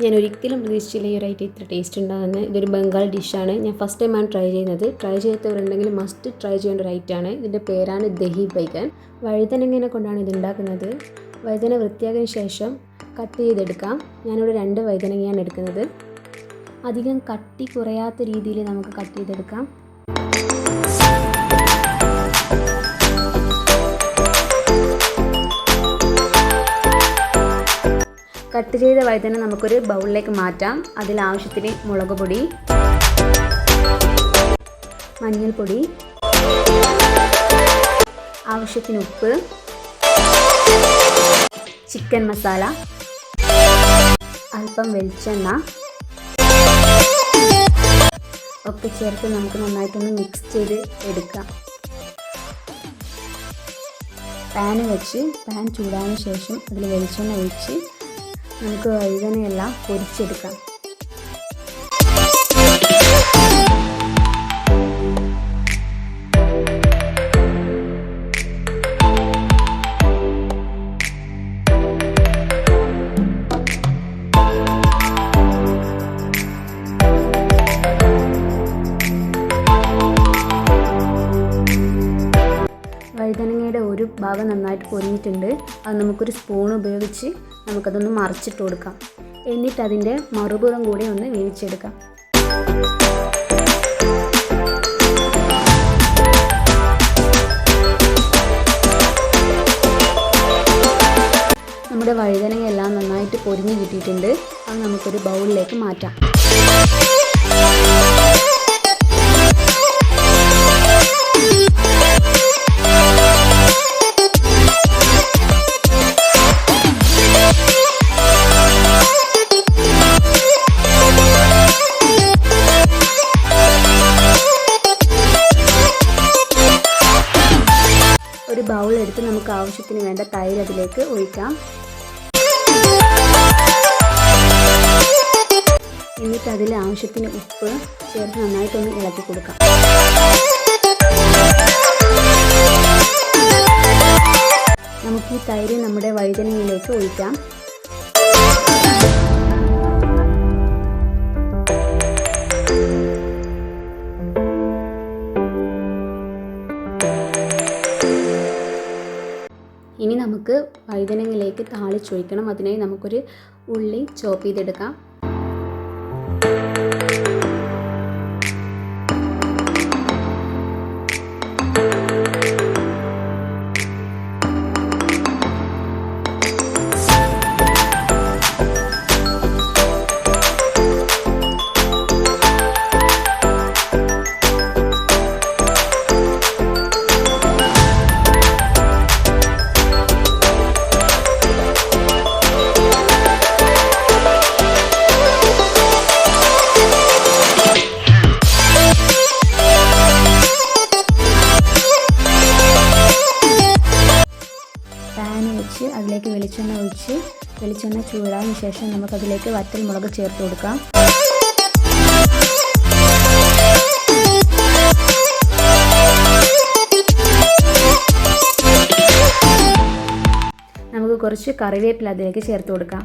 ഞാൻ ഒരിക്കലും പ്രതീക്ഷിച്ചില്ല ഈ ഒരു ഐറ്റം ഇത്ര ടേസ്റ്റ് ഉണ്ടാകുന്നത്. ഇതൊരു ബംഗാൾ ഡിഷാണ്. ഞാൻ ഫസ്റ്റ് ടൈമാണ് ട്രൈ ചെയ്യുന്നത്. ട്രൈ ചെയ്യാത്തവരുണ്ടെങ്കിൽ മസ്റ്റ് ട്രൈ ചെയ്യേണ്ട ഒരു ഐറ്റമാണ്. ഇതിൻ്റെ പേരാണ് ദഹി ബൈഗൻ. വഴുതനങ്ങനെ കൊണ്ടാണ് ഇത് ഉണ്ടാക്കുന്നത്. വഴുതന വൃത്തിയാക്കിയതിന് ശേഷം കട്ട് ചെയ്തെടുക്കാം. ഞാനിവിടെ 2 വഴുതനങ്ങയാണ് എടുക്കുന്നത്. അധികം കട്ടി കുറയാത്ത രീതിയിൽ നമുക്ക് കട്ട് ചെയ്തെടുക്കാം. കട്ട് ചെയ്ത വഴുതന നമുക്കൊരു ബൗളിലേക്ക് മാറ്റാം. അതിൽ ആവശ്യത്തിന് മുളക് പൊടി, മഞ്ഞൾപ്പൊടി, ആവശ്യത്തിന് ഉപ്പ്, ചിക്കൻ മസാല, അല്പം വെളിച്ചെണ്ണ ഒക്കെ ചേർത്ത് നമുക്ക് നന്നായിട്ടൊന്ന് മിക്സ് ചെയ്ത് എടുക്കാം. പാൻ വെച്ച് പാൻ ചൂടായതിനു ശേഷം അതിൽ വെളിച്ചെണ്ണ ഒഴിച്ച് നമുക്ക് വഴുതനയെല്ലാം പൊരിച്ചെടുക്കാം. വഴുതനങ്ങയുടെ ഒരു ഭാഗം നന്നായിട്ട് പൊരിഞ്ഞിട്ടുണ്ട്. അത് നമുക്കൊരു സ്പൂൺ ഉപയോഗിച്ച് നമുക്കതൊന്ന് മറിച്ചിട്ട് കൊടുക്കാം. എന്നിട്ട് അതിൻ്റെ മറുപുറം കൂടി ഒന്ന് വേവിച്ചെടുക്കാം. നമ്മുടെ വഴുതനങ്ങയെല്ലാം നന്നായിട്ട് പൊരിഞ്ഞ് കിട്ടിയിട്ടുണ്ട്. അത് നമുക്കൊരു ബൗളിലേക്ക് മാറ്റാം. ഒരു ബൗൾ എടുത്ത് നമുക്ക് ആവശ്യത്തിന് വേണ്ട തൈര് അതിലേക്ക് ഒഴിക്കാം. എന്നിട്ട് അതിൽ ആവശ്യത്തിന് ഉപ്പ് ചേർത്ത് നന്നായിട്ടൊന്ന് ഇളക്കി കൊടുക്കാം. നമുക്ക് ഈ തൈര് നമ്മുടെ വഴുതനങ്ങയിലേക്ക് ഒഴിക്കാം. ഇനി നമുക്ക് വഴുതനങ്ങയിലേക്ക് താളിച്ചൊഴിക്കണം. അതിനായി നമുക്കൊരു ഉള്ളി ചോപ്പ് ചെയ്തെടുക്കാം. അതിലേക്ക് വെളിച്ചെണ്ണ ഒഴിച്ച് വെളിച്ചെണ്ണ ചൂടായതിനു ശേഷം നമുക്കതിലേക്ക് വറ്റൽ മുളക് ചേർത്ത് കൊടുക്കാം. നമുക്ക് കുറച്ച് കറിവേപ്പില അതിലേക്ക് ചേർത്ത് കൊടുക്കാം.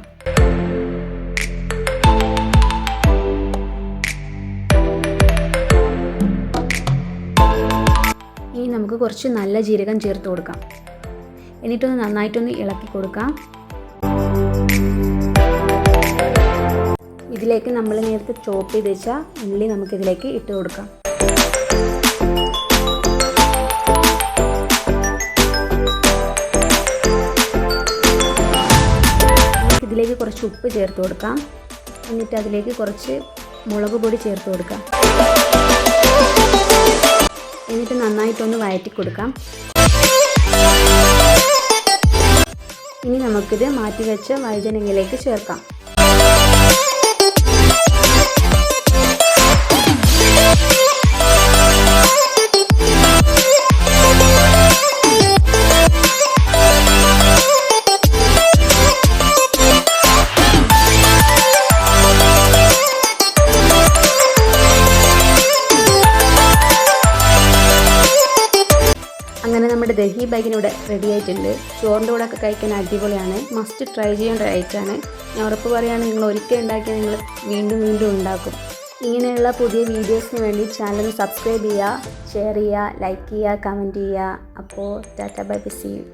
ഇനി നമുക്ക് കുറച്ച് നല്ല ജീരകം ചേർത്ത് കൊടുക്കാം. എന്നിട്ടൊന്ന് നന്നായിട്ടൊന്ന് ഇളക്കി കൊടുക്കാം. ഇതിലേക്ക് നമ്മൾ നേരത്തെ ചോപ്പ് ചെയ്ത് വെച്ച ഉള്ളി നമുക്കിതിലേക്ക് ഇട്ട് കൊടുക്കാം. ഇതിലേക്ക് കുറച്ച് ഉപ്പ് ചേർത്ത് കൊടുക്കാം. എന്നിട്ട് അതിലേക്ക് കുറച്ച് മുളക് പൊടി ചേർത്ത് കൊടുക്കാം. എന്നിട്ട് നന്നായിട്ടൊന്ന് വഴറ്റി കൊടുക്കാം. ഇനി നമുക്കിത് മാറ്റി വെച്ച വഴുതനങ്ങയിലേക്ക് ചേർക്കാം. അങ്ങനെ നമ്മുടെ ദഹി ബൈഗൻ ഇവിടെ റെഡി ആയിട്ടുണ്ട്. ചോറിൻ്റെ കൂടെ ഒക്കെ കഴിക്കാൻ അടിപൊളിയാണ്. മസ്റ്റ് ട്രൈ ചെയ്യേണ്ട ഒരു ഐറ്റമാണ്. ഞാൻ ഉറപ്പ് പറയുകയാണ്, നിങ്ങൾ ഒരിക്കൽ ഉണ്ടാക്കിയാൽ നിങ്ങൾ വീണ്ടും വീണ്ടും ഉണ്ടാക്കും. ഇങ്ങനെയുള്ള പുതിയ വീഡിയോസിന് വേണ്ടി ചാനൽ സബ്സ്ക്രൈബ് ചെയ്യുക, ഷെയർ ചെയ്യുക, ലൈക്ക് ചെയ്യുക, കമൻറ്റ് ചെയ്യുക. അപ്പോൾ tata bye bye, see U.